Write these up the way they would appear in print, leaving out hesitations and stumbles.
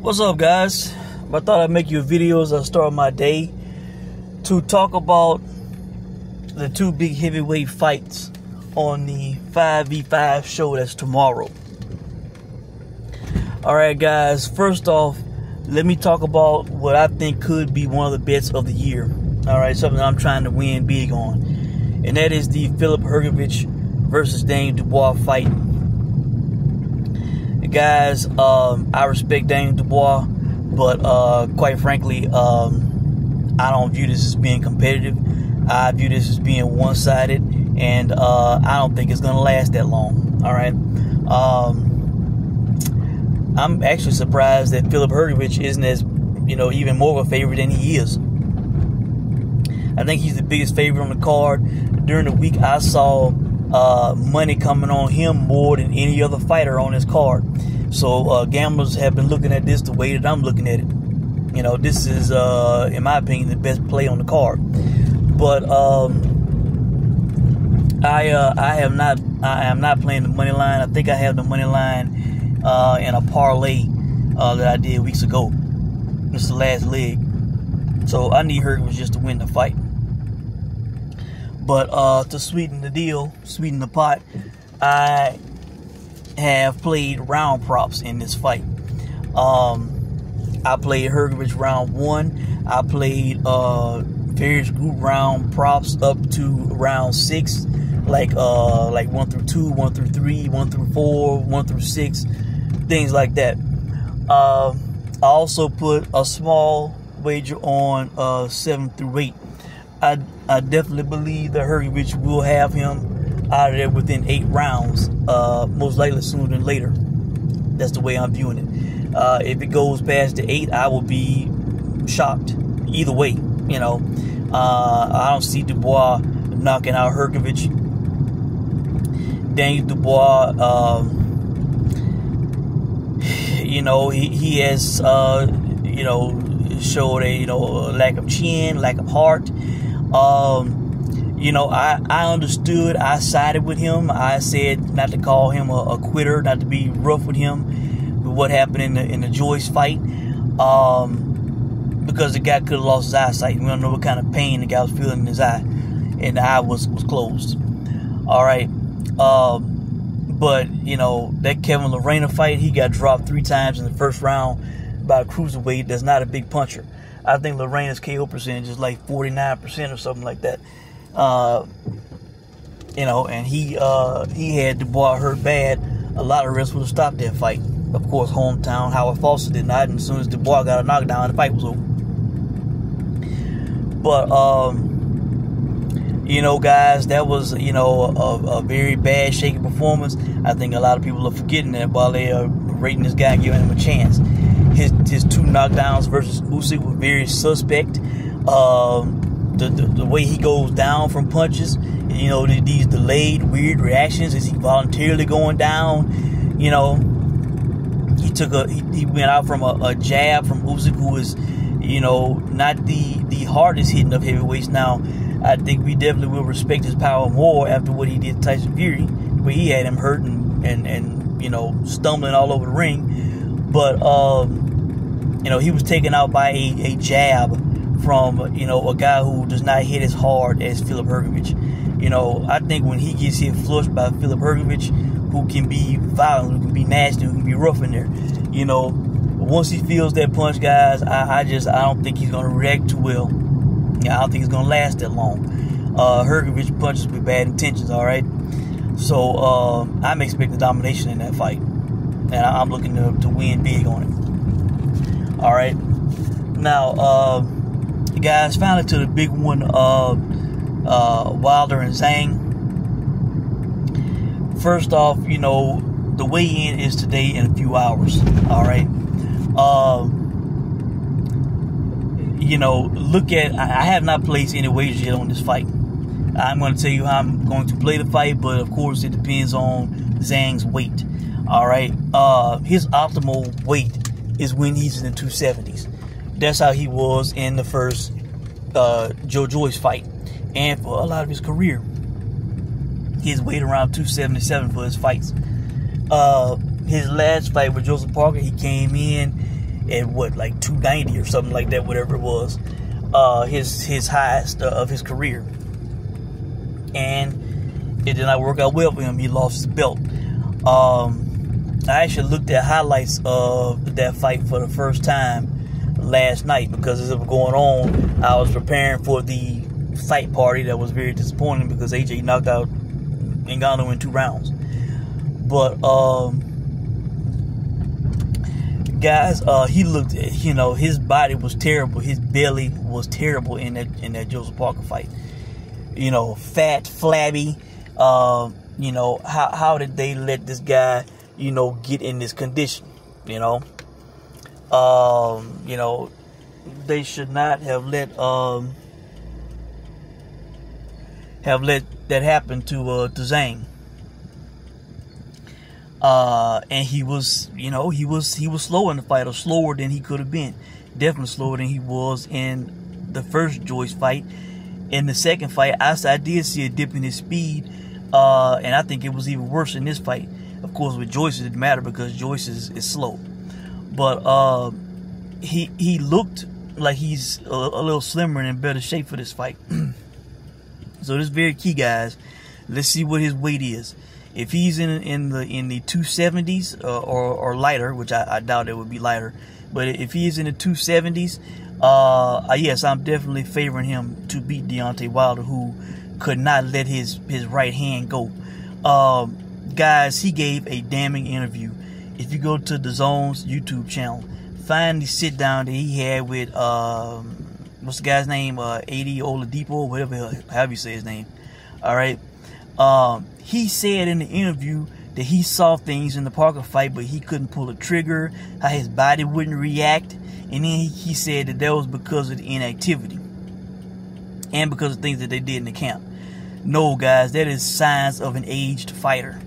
What's up, guys? I thought I'd make you a video as I start my day to talk about the two big heavyweight fights on the 5v5 show that's tomorrow. Alright, guys, first off, let me talk about what I think could be one of the bets of the year. Alright, something I'm trying to win big on. And that is the Hrgovic versus Dubois fight. Guys, I respect Dubois, but quite frankly, I don't view this as being competitive. I view this as being one-sided, and I don't think it's going to last that long. All right. I'm actually surprised that Hrgovic isn't as, even more of a favorite than he is. I think he's the biggest favorite on the card. During the week, I saw money coming on him more than any other fighter on this card. So gamblers have been looking at this the way that I'm looking at it. This is, in my opinion, the best play on the card. But I am not playing the money line. I think I have the money line in a parlay that I did weeks ago. This is the last leg. So I need Hrgovic just to win the fight. But to sweeten the deal, sweeten the pot, I have played round props in this fight. I played Hrgovic round 1. I played various group round props up to round 6, like 1 through 2, 1 through 3, 1 through 4, 1 through 6, things like that. I also put a small wager on 7 through 8. I definitely believe that Hrgovic will have him out of there within 8 rounds, most likely sooner than later. That's the way I'm viewing it. If it goes past the 8, I will be shocked. Either way, I don't see Dubois knocking out Hrgovic. Dubois, he has, showed a, lack of chin, lack of heart. I understood. I sided with him. I said not to call him a quitter, not to be rough with him with what happened in the Joyce fight, because the guy could have lost his eyesight. We don't know what kind of pain the guy was feeling in his eye, and the eye was closed. All right, but that Kevin Lorena fight, he got dropped 3 times in the first round by a cruiserweight that's not a big puncher. I think Lorena's KO percentage is like 49% or something like that. And he had Dubois hurt bad. A lot of refs would have stopped that fight. Of course, hometown Howard Foster did not, and as soon as Dubois got a knockdown, the fight was over. But guys, that was a very bad, shaky performance. I think a lot of people are forgetting that while they are rating this guy and giving him a chance. His 2 knockdowns versus Usyk were very suspect. The way he goes down from punches, these delayed weird reactions. Is he voluntarily going down? He went out from a jab from Usyk, who is not the hardest hitting of heavyweights. Now I think we definitely will respect his power more after what he did to Tyson Fury, where he had him hurt and stumbling all over the ring. But he was taken out by a jab from a guy who does not hit as hard as Hrgovic. I think when he gets hit flush by Hrgovic, who can be violent, who can be nasty, who can be rough in there, once he feels that punch, guys, I don't think he's gonna react too well. I don't think it's gonna last that long. Hrgovic punches with bad intentions. All right, so I'm expecting domination in that fight, and I'm looking to win big on it. All right, now, guys, finally to the big one, Wilder and Zhang. First off, the weigh-in is today in a few hours. All right, I have not placed any wagers yet on this fight. I'm going to tell you how I'm going to play the fight, but of course it depends on Zhang's weight. All right, his optimal weight is when he's in the 270s. That's how he was in the first Joe Joyce fight, and for a lot of his career. His weight around 277 for his fights. His last fight with Joseph Parker, he came in at what, like 290 or something like that, whatever it was, his highest of his career. And it did not work out well for him. He lost his belt. I actually looked at highlights of that fight for the first time last night, because as it was going on, I was preparing for the fight party that was very disappointing because AJ knocked out Ngannou in 2 rounds. But guys, he looked, his body was terrible. His belly was terrible in that Joseph Parker fight. Fat, flabby. How did they let this guy, get in this condition? They should not have let that happen to Zhang. And he was slow in the fight, or slower than he could have been. Definitely slower than he was in the first Joyce fight. In the second fight, I did see a dip in his speed, and I think it was even worse in this fight. Of course, with Joyce, it didn't matter because Joyce is slow. But he looked like he's a little slimmer and in better shape for this fight. So this is very key, guys. Let's see what his weight is. If he's in the 270s or lighter, which I doubt it would be lighter, but if he's in the 270s, yes, I'm definitely favoring him to beat Deontay Wilder, who could not let his right hand go. Guys, he gave a damning interview. If you go to the Zone's YouTube channel, find the sit down that he had with what's the guy's name? Adi Oladipo, however you say his name. All right. He said in the interview that he saw things in the Parker fight, but he couldn't pull a trigger, how his body wouldn't react. And then he said that was because of the inactivity and because of things that they did in the camp. No, guys, that is signs of an aged fighter.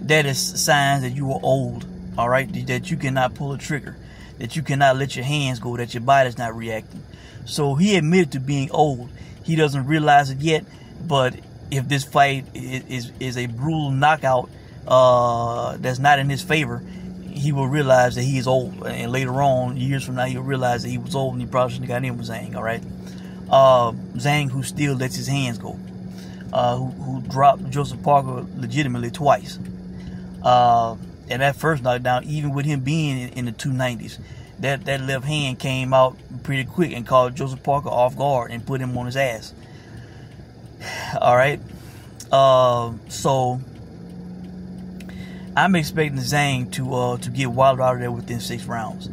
That is signs that you are old, all right? That you cannot pull a trigger, that you cannot let your hands go, that your body's not reacting. So he admitted to being old. He doesn't realize it yet, but if this fight is a brutal knockout that's not in his favor, he will realize that he is old. And later on, years from now, he'll realize that he was old and he probably shouldn't have got in with Zhang, all right? Zhang, who still lets his hands go, who dropped Joseph Parker legitimately twice. And that first knockdown, even with him being in the 290s, that left hand came out pretty quick and caught Joseph Parker off guard and put him on his ass. All right. So I'm expecting Zhang to get Wilder out of there within 6 rounds.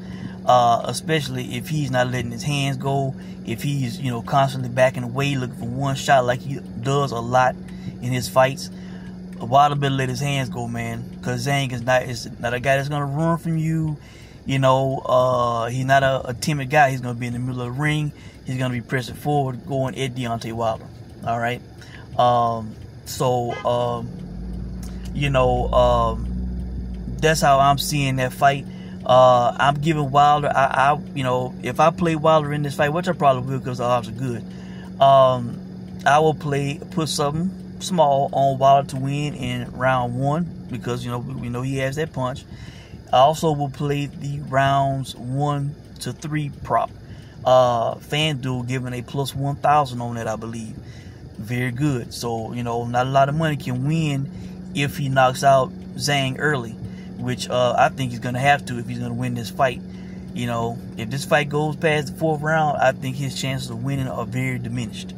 Especially if he's not letting his hands go, if he's constantly backing away, looking for one shot like he does a lot in his fights. Wilder better let his hands go, man, because Zhang is not a guy that's gonna run from you. He's not a timid guy. He's gonna be in the middle of the ring. He's gonna be pressing forward, going at Deontay Wilder. All right. That's how I'm seeing that fight. I'm giving Wilder, if I play Wilder in this fight, which I probably will because the odds are good, I will put something small on Wilder to win in round 1 because, we know he has that punch. I also will play the rounds 1 to 3 prop. FanDuel giving a plus 1,000 on that, I believe. Very good. So, not a lot of money can win if he knocks out Zhang early, which I think he's going to have to if he's going to win this fight. If this fight goes past the 4th round, I think his chances of winning are very diminished.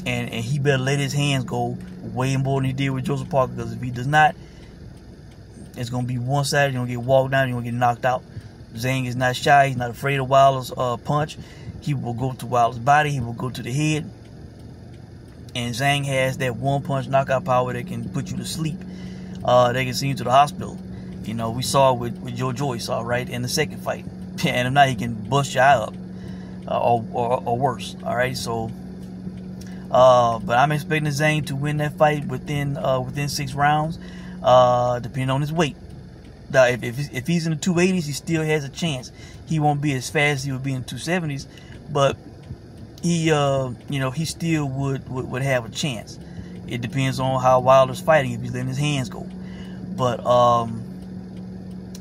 And he better let his hands go way more than he did with Joseph Parker, because if he does not, it's going to be one-sided. You're going to get walked down. You're going to get knocked out. Zhang is not shy. He's not afraid of Wilder's punch. He will go to Wilder's body. He will go to the head. And Zhang has that one-punch knockout power that can put you to sleep. They can send you to the hospital. We saw it with Joe Joyce, all right, in the second fight. And if not, he can bust your eye up or worse, all right? So, but I'm expecting Zhang to win that fight within 6 rounds, depending on his weight. If he's in the 280s, he still has a chance. He won't be as fast as he would be in the 270s, but he still would have a chance. It depends on how Wilder's fighting, if he's letting his hands go. But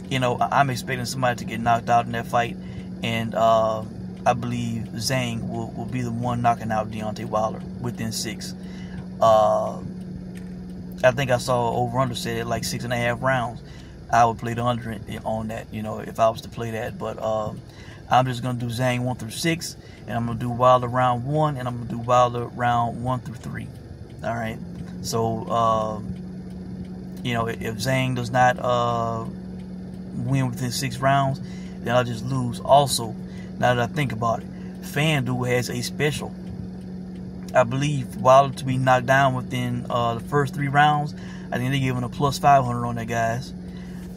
you know, I'm expecting somebody to get knocked out in that fight, and I believe Zhang will be the one knocking out Deontay Wilder within 6. I think I saw over-under said like 6.5 rounds. I would play the under on that, you know, if I was to play that. But I'm just going to do Zhang 1 through 6, and I'm going to do Wilder round 1, and I'm going to do Wilder round 1 through 3. All right. So, you know, if Zhang does not win within 6 rounds, then I'll just lose. Also, now that I think about it, FanDuel has a special. I believe Wilder to be knocked down within the first 3 rounds. I think they're giving a plus 500 on that, guys.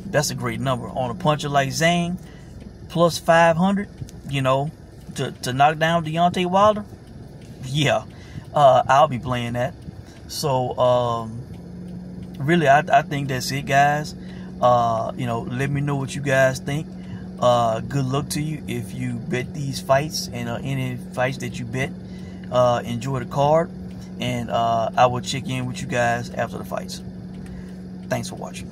That's a great number. On a puncher like Zhang, plus 500, you know, to knock down Deontay Wilder. Yeah, I'll be playing that. So, really, I think that's it, guys. You know, let me know what you guys think. Good luck to you if you bet these fights, and any fights that you bet. Enjoy the card, and I will check in with you guys after the fights. Thanks for watching.